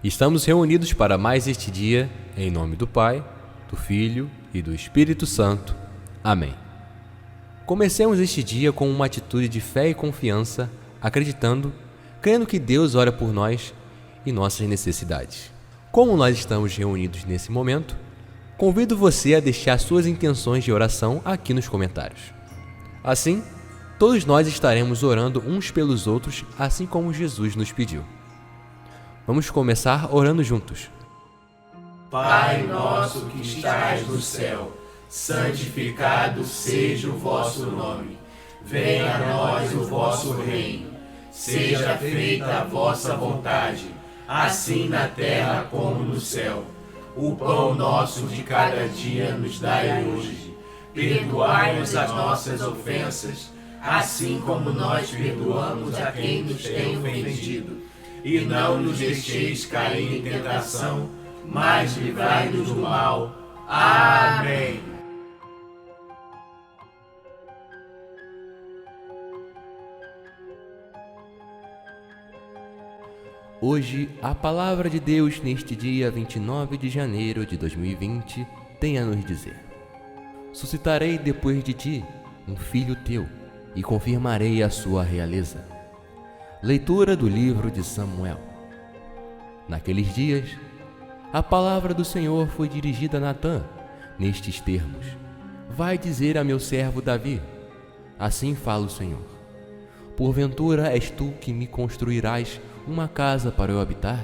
Estamos reunidos para mais este dia, em nome do Pai, do Filho e do Espírito Santo. Amém. Comecemos este dia com uma atitude de fé e confiança, crendo que Deus ora por nós e nossas necessidades. Como nós estamos reunidos nesse momento, convido você a deixar suas intenções de oração aqui nos comentários. Assim, todos nós estaremos orando uns pelos outros, assim como Jesus nos pediu. Vamos começar orando juntos. Pai nosso que estais no céu, santificado seja o vosso nome. Venha a nós o vosso reino. Seja feita a vossa vontade, assim na terra como no céu. O pão nosso de cada dia nos dai hoje. Perdoai-nos as nossas ofensas, assim como nós perdoamos a quem nos tem ofendido. E não nos deixeis cair em tentação, mas livrai-nos do mal. Amém. Hoje, a palavra de Deus neste dia 29 de janeiro de 2020 tem a nos dizer: suscitarei depois de ti um filho teu e confirmarei a sua realeza. Leitura do livro de Samuel. Naqueles dias, a palavra do Senhor foi dirigida a Natã, nestes termos: vai dizer a meu servo Davi, assim fala o Senhor: porventura és tu que me construirás uma casa para eu habitar?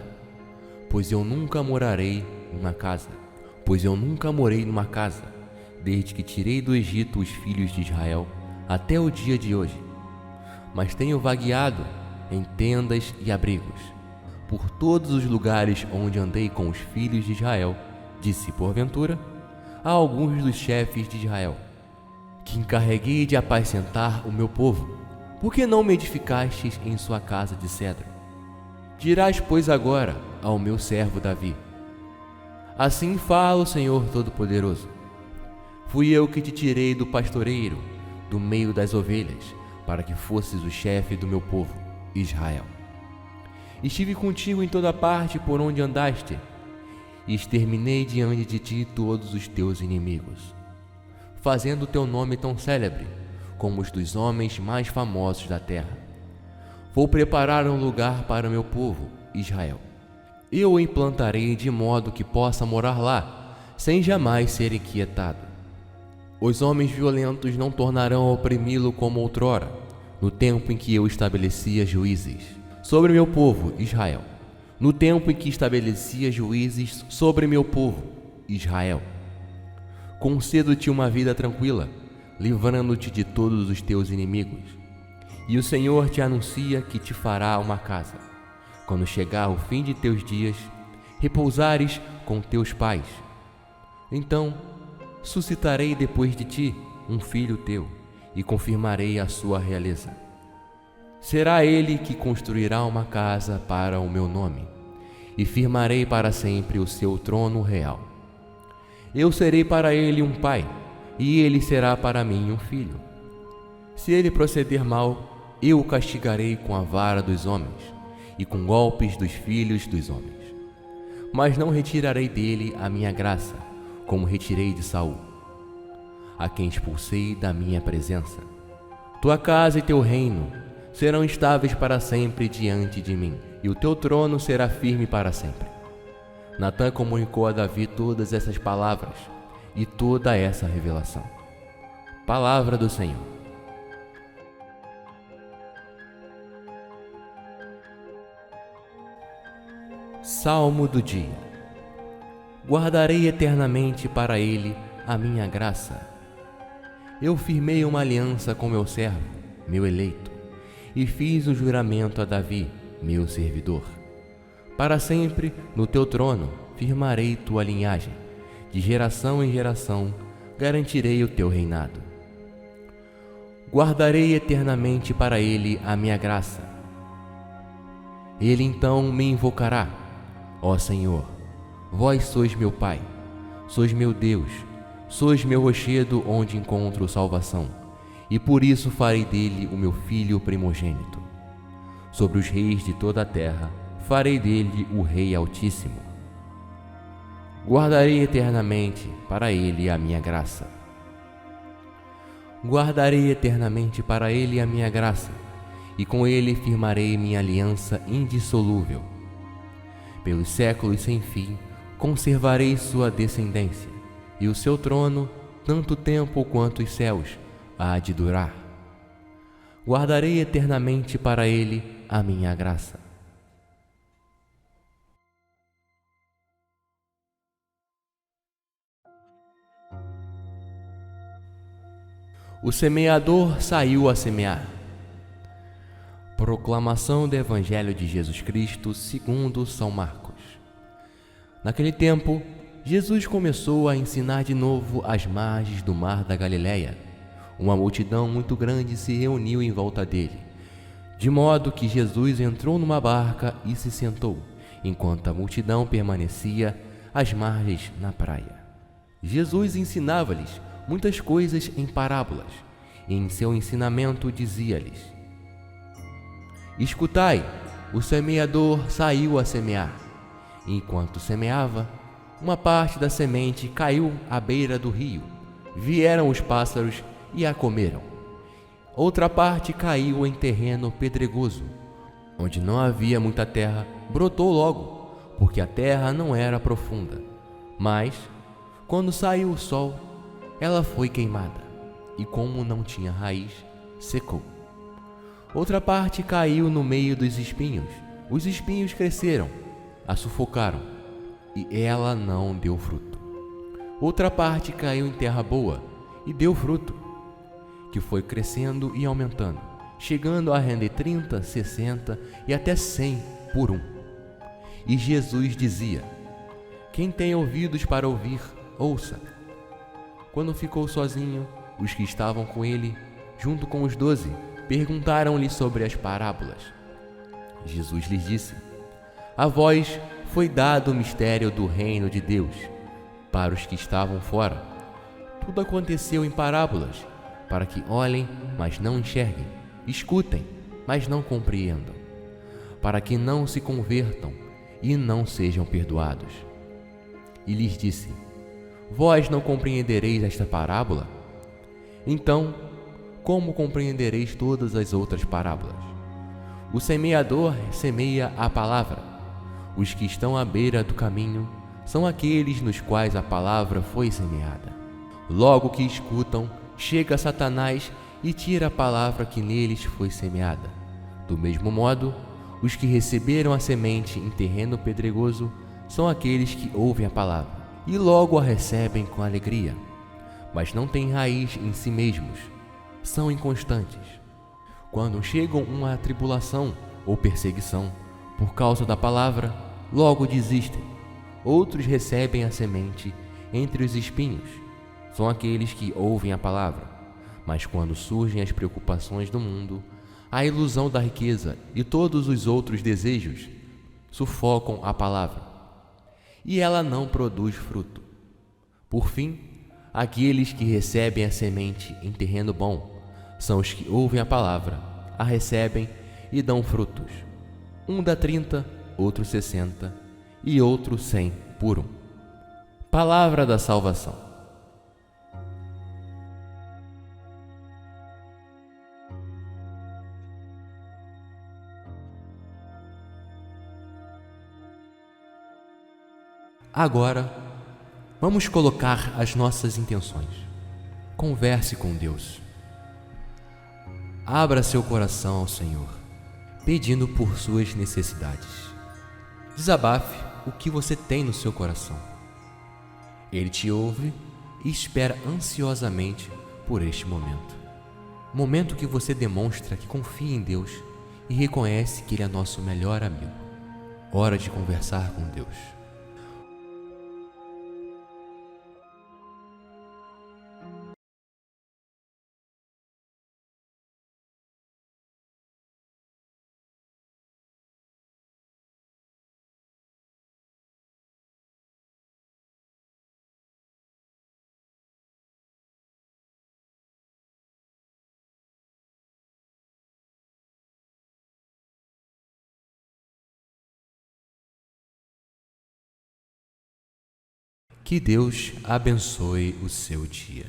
Pois eu nunca morei numa casa, desde que tirei do Egito os filhos de Israel até o dia de hoje. Mas tenho vagueado em tendas e abrigos, por todos os lugares onde andei com os filhos de Israel, disse porventura a alguns dos chefes de Israel, que encarreguei de apacentar o meu povo: por que não me edificastes em sua casa de cedro? Dirás, pois, agora ao meu servo Davi: assim fala o Senhor Todo-Poderoso: fui eu que te tirei do pastoreiro, do meio das ovelhas, para que fosses o chefe do meu povo, Israel. Estive contigo em toda parte por onde andaste, e exterminei diante de ti todos os teus inimigos, fazendo o teu nome tão célebre como os dos homens mais famosos da terra. Vou preparar um lugar para o meu povo, Israel. Eu o implantarei de modo que possa morar lá, sem jamais ser inquietado. Os homens violentos não tornarão a oprimi-lo como outrora, no tempo em que eu estabelecia juízes sobre meu povo, Israel. No tempo em que estabelecia juízes sobre meu povo, Israel. Concedo-te uma vida tranquila, livrando-te de todos os teus inimigos. E o Senhor te anuncia que te fará uma casa. Quando chegar o fim de teus dias, repousares com teus pais. Então suscitarei depois de ti um filho teu, e confirmarei a sua realeza. Será ele que construirá uma casa para o meu nome, e firmarei para sempre o seu trono real. Eu serei para ele um pai, e ele será para mim um filho. Se ele proceder mal, eu o castigarei com a vara dos homens, e com golpes dos filhos dos homens. Mas não retirarei dele a minha graça, como retirei de Saul, a quem expulsei da minha presença. Tua casa e teu reino serão estáveis para sempre diante de mim, e o teu trono será firme para sempre. Natã comunicou a Davi todas essas palavras e toda essa revelação. Palavra do Senhor. Salmo do dia. Guardarei eternamente para ele a minha graça. Eu firmei uma aliança com meu servo, meu eleito, e fiz um juramento a Davi, meu servidor. Para sempre no teu trono firmarei tua linhagem, de geração em geração garantirei o teu reinado. Guardarei eternamente para ele a minha graça. Ele então me invocará: ó Senhor, vós sois meu Pai, sois meu Deus, sois meu rochedo onde encontro salvação, e por isso farei dele o meu filho primogênito. Sobre os reis de toda a terra farei dele o Rei Altíssimo. Guardarei eternamente para ele a minha graça. Guardarei eternamente para ele a minha graça, e com ele firmarei minha aliança indissolúvel. Pelos séculos sem fim, conservarei sua descendência, e o seu trono, tanto tempo quanto os céus, há de durar. Guardarei eternamente para ele a minha graça. O semeador saiu a semear. Proclamação do Evangelho de Jesus Cristo segundo São Marcos. Naquele tempo, Jesus começou a ensinar de novo às margens do mar da Galileia. Uma multidão muito grande se reuniu em volta dele, de modo que Jesus entrou numa barca e se sentou, enquanto a multidão permanecia às margens na praia. Jesus ensinava-lhes muitas coisas em parábolas, e em seu ensinamento dizia-lhes: Escutai, o semeador saiu a semear. Enquanto semeava, uma parte da semente caiu à beira do rio. Vieram os pássaros e a comeram. Outra parte caiu em terreno pedregoso, onde não havia muita terra, brotou logo, porque a terra não era profunda. Mas, quando saiu o sol, ela foi queimada, e como não tinha raiz, secou. Outra parte caiu no meio dos espinhos. Os espinhos cresceram, a sufocaram, e ela não deu fruto. Outra parte caiu em terra boa, e deu fruto, que foi crescendo e aumentando, chegando a render 30, 60 e até 100 por um. E Jesus dizia: Quem tem ouvidos para ouvir, ouça. Quando ficou sozinho, os que estavam com ele, junto com os 12, perguntaram-lhe sobre as parábolas. Jesus lhes disse: A vós foi dado o mistério do reino de Deus. Para os que estavam fora, tudo aconteceu em parábolas, para que olhem, mas não enxerguem, escutem, mas não compreendam, para que não se convertam e não sejam perdoados. E lhes disse: Vós não compreendereis esta parábola? Então, como compreendereis todas as outras parábolas? O semeador semeia a palavra. Os que estão à beira do caminho são aqueles nos quais a palavra foi semeada. Logo que escutam, chega Satanás e tira a palavra que neles foi semeada. Do mesmo modo, os que receberam a semente em terreno pedregoso são aqueles que ouvem a palavra e logo a recebem com alegria, mas não têm raiz em si mesmos, são inconstantes. Quando chegam uma tribulação ou perseguição por causa da palavra, logo desistem. Outros recebem a semente entre os espinhos, são aqueles que ouvem a palavra, mas quando surgem as preocupações do mundo, a ilusão da riqueza e todos os outros desejos sufocam a palavra, e ela não produz fruto. Por fim, aqueles que recebem a semente em terreno bom são os que ouvem a palavra, a recebem e dão frutos. Um dá 30, outro 60 e outro 100 por um. Palavra da salvação. Agora, vamos colocar as nossas intenções. Converse com Deus. Abra seu coração ao Senhor, pedindo por suas necessidades. Desabafe o que você tem no seu coração. Ele te ouve e espera ansiosamente por este momento. Momento que você demonstra que confia em Deus e reconhece que Ele é nosso melhor amigo. Hora de conversar com Deus. Que Deus abençoe o seu dia.